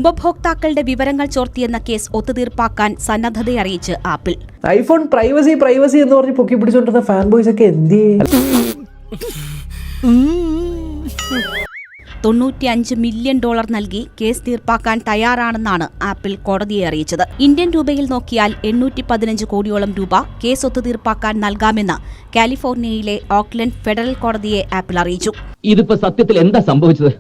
ഉപഭോക്താക്കളുടെ വിവരങ്ങൾ ചോർത്തിയെന്ന case ഒത്തുതീർപ്പാക്കാൻ സന്നദ്ധതയറിയിച്ച് apple. IPhone privacy എന്ന് പറഞ്ഞ് പൊക്കി പിടിച്ചോണ്ടിരുന്ന ഫാൻ ബോയ്സ് ഒക്കെ എന്ത് $95 മില്യൺ നൽകി കേസ് തീർപ്പാക്കാൻ തയ്യാറാണെന്നാണ് ആപ്പിൾ കോടതിയെ അറിയിച്ചത്. ഇന്ത്യൻ രൂപയിൽ നോക്കിയാൽ 815 കോടിയോളം രൂപ കേസ് ഒത്തുതീർപ്പാക്കാൻ നൽകാമെന്ന് കാലിഫോർണിയയിലെ ഓക്ലൻഡ് ഫെഡറൽ കോടതിയെ ആപ്പിൾ അറിയിച്ചു. ഇതിപ്പോ സത്യത്തിൽ എന്താ സംഭവിച്ചത്?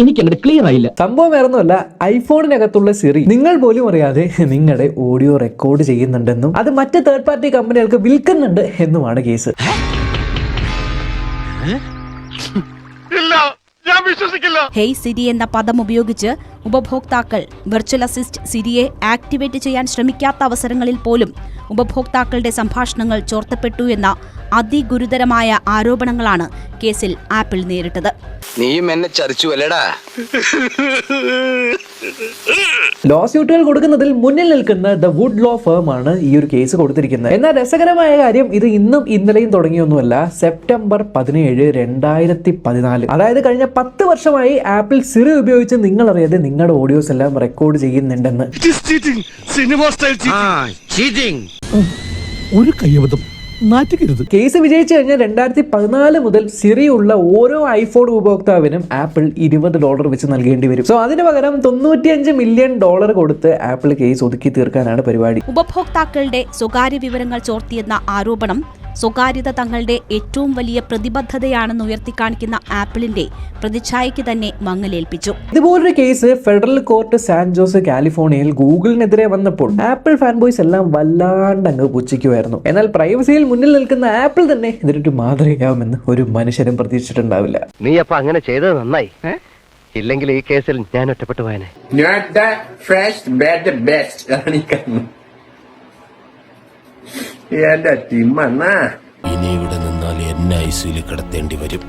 എനിക്കങ്ങനെ ക്ലിയർ ആയില്ല. സംഭവം വേറൊന്നുമല്ല, ഐഫോണിനകത്തുള്ള സിറി നിങ്ങൾ പോലും അറിയാതെ നിങ്ങളുടെ ഓഡിയോ റെക്കോർഡ് ചെയ്യുന്നുണ്ടെന്നും അത് മറ്റ് തേർഡ് പാർട്ടി കമ്പനികൾക്ക് വിൽക്കുന്നുണ്ട് എന്നുമാണ് കേസ്. ഹേയ് സിരി എന്ന പദം ഉപയോഗിച്ച് ഉപഭോക്താക്കൾ വെർച്വൽ അസിസ്റ്റ് സിരിയെ ആക്ടിവേറ്റ് ചെയ്യാൻ ശ്രമിക്കാത്ത അവസരങ്ങളിൽ പോലും ഉപഭോക്താക്കളുടെ സംഭാഷണങ്ങൾ ചോർത്തപ്പെട്ടു എന്ന അതിഗുരുതരമായ ആരോപണങ്ങളാണ് കേസിൽ ആപ്പിൾ നേരിട്ടത്. നീയും എന്നെ ചതിച്ചു അല്ലേടാ. ലോ സ്യൂട്ടുകൾ കൊടുക്കുന്നതിൽ മുന്നിൽ നിൽക്കുന്ന ദ വുഡ് ലോ ഫേം ആണ് ഈ ഒരു കേസ് കൊടുത്തിരിക്കുന്നത്. എന്നാൽ രസകരമായ കാര്യം, ഇത് ഇന്നും ഇന്നലെയും തുടങ്ങിയൊന്നുമല്ല. സെപ്റ്റംബർ 17, 2014, അതായത് കഴിഞ്ഞ 10 വർഷമായി ആപ്പിൾ സിറി ഉപയോഗിച്ച് നിങ്ങൾ അറിയാതെ നിങ്ങളുടെ ഓഡിയോസ് എല്ലാം റെക്കോർഡ് ചെയ്യുന്നുണ്ടെന്ന്. ഒരു കയ്യബദ്ധം നാറ്റിക്കരുത്. കേസ് വിജയിച്ചു കഴിഞ്ഞാൽ 2014 മുതൽ സിറി ഉള്ള ഓരോ ഐഫോൺ ഉപഭോക്താവിനും ആപ്പിൾ $20 വെച്ച് നൽകേണ്ടി വരും. സോ അതിന് പകരം $95 മില്യൺ കൊടുത്ത് ആപ്പിൾ കേസ് ഒതുക്കി തീർക്കാനാണ് പരിപാടി. ഉപഭോക്താക്കളുടെ സ്വകാര്യ വിവരങ്ങൾ ചോർത്തിയെന്ന ആരോപണം സ്വകാര്യത തങ്ങളുടെ ഏറ്റവും വലിയ പ്രതിബദ്ധതയാണെന്ന് ഉയർത്തിക്കാണിക്കുന്ന ആപ്പിളിന്റെ പ്രതിച്ഛായയ്ക്ക് തന്നെ മങ്ങലേൽപ്പിച്ചു. ഇതുപോലൊരു case federal court San Jose കാലിഫോർണിയയിൽ ഗൂഗിളിനെതിരെ വന്നപ്പോൾ ആപ്പിൾ ഫാൻ ബോയ്സ് എല്ലാം വല്ലാണ്ട് അങ്ങ് പുച്ഛിക്കുമായിരുന്നു. എന്നാൽ പ്രൈവസിയിൽ മുന്നിൽ നിൽക്കുന്ന ആപ്പിൾ തന്നെ ഇതിനൊരു മാതൃകയാവുമെന്ന് ഒരു മനുഷ്യരും പ്രതീക്ഷിച്ചിട്ടുണ്ടാവില്ല. നീ അപ്പൊ അങ്ങനെ ചെയ്തത് നന്നായി. ഇല്ലെങ്കിൽ ഈ കേസിൽ ഞാൻ ഒറ്റപ്പെട്ടു പോയനെ. ഇനി ഇവിടെ നിന്നാൽ എന്നെ ഐസിയിൽ കിടത്തേണ്ടി വരും.